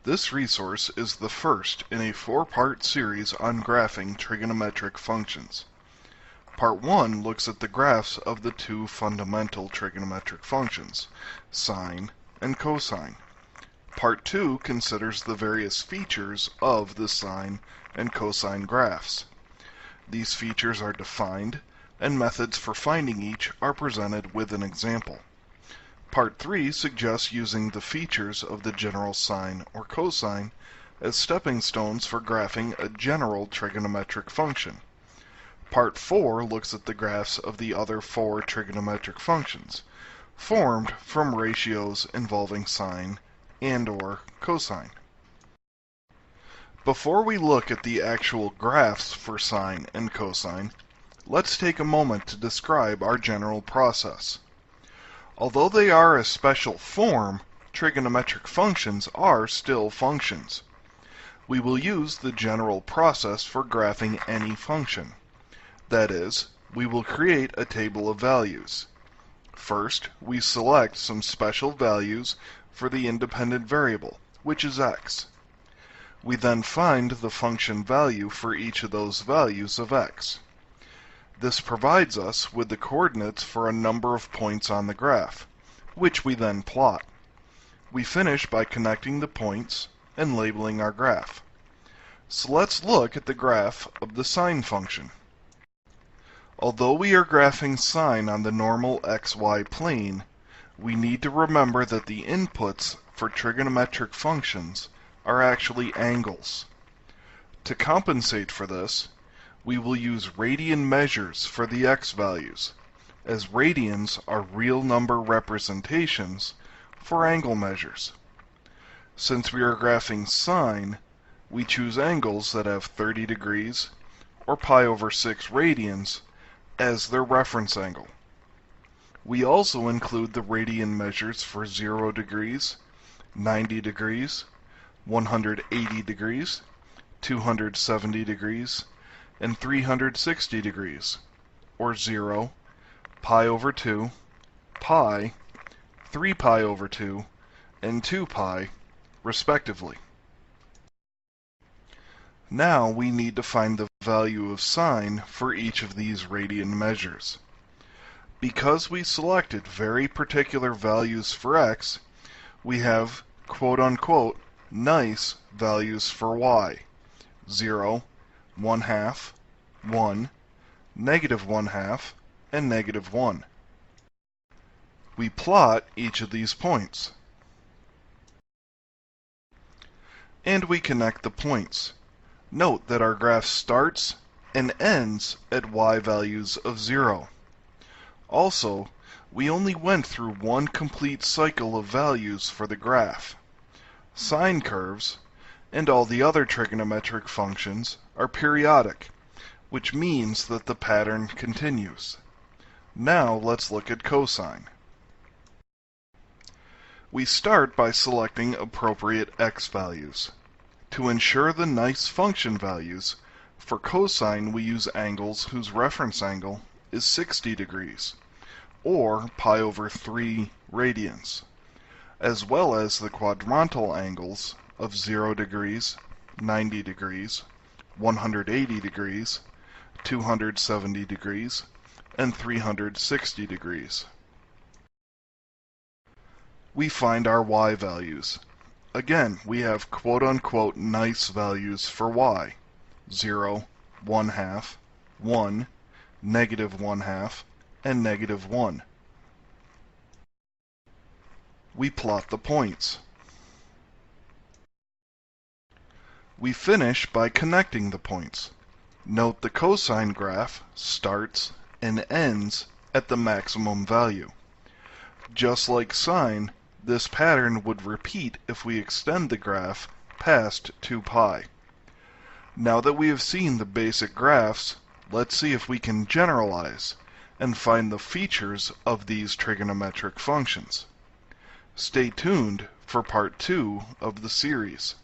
This resource is the first in a four-part series on graphing trigonometric functions. Part 1 looks at the graphs of the two fundamental trigonometric functions, sine and cosine. Part 2 considers the various features of the sine and cosine graphs. These features are defined, and methods for finding each are presented with an example. Part 3 suggests using the features of the general sine or cosine as stepping stones for graphing a general trigonometric function. Part 4 looks at the graphs of the other four trigonometric functions, formed from ratios involving sine and/or cosine. Before we look at the actual graphs for sine and cosine, let's take a moment to describe our general process. Although they are a special form, trigonometric functions are still functions. We will use the general process for graphing any function. That is, we will create a table of values. First, we select some special values for the independent variable, which is x. We then find the function value for each of those values of x. This provides us with the coordinates for a number of points on the graph, which we then plot. We finish by connecting the points and labeling our graph. So let's look at the graph of the sine function. Although we are graphing sine on the normal xy plane, we need to remember that the inputs for trigonometric functions are actually angles. To compensate for this, we will use radian measures for the x values, as radians are real number representations for angle measures. Since we are graphing sine, we choose angles that have 30 degrees or pi over 6 radians as their reference angle. We also include the radian measures for 0 degrees, 90 degrees, 180 degrees, 270 degrees, and 360 degrees, or 0, pi over 2, pi, 3 pi over 2, and 2 pi, respectively. Now we need to find the value of sine for each of these radian measures. Because we selected very particular values for x, we have quote-unquote nice values for y, 0, 1/2, 1, -1/2, and -1. We plot each of these points. And we connect the points. Note that our graph starts and ends at y values of 0. Also, we only went through one complete cycle of values for the graph. Sine curves, and all the other trigonometric functions, are periodic, which means that the pattern continues. Now let's look at cosine. We start by selecting appropriate x values. To ensure the nice function values, for cosine we use angles whose reference angle is 60 degrees, or pi over 3 radians, as well as the quadrantal angles of 0 degrees, 90 degrees, 180 degrees, 270 degrees, and 360 degrees. We find our y values. Again, we have quote-unquote nice values for y, 0, 1/2, 1, -1/2, and -1. We plot the points. We finish by connecting the points. Note the cosine graph starts and ends at the maximum value. Just like sine, this pattern would repeat if we extend the graph past 2 pi. Now that we have seen the basic graphs, let's see if we can generalize and find the features of these trigonometric functions. Stay tuned for part 2 of the series.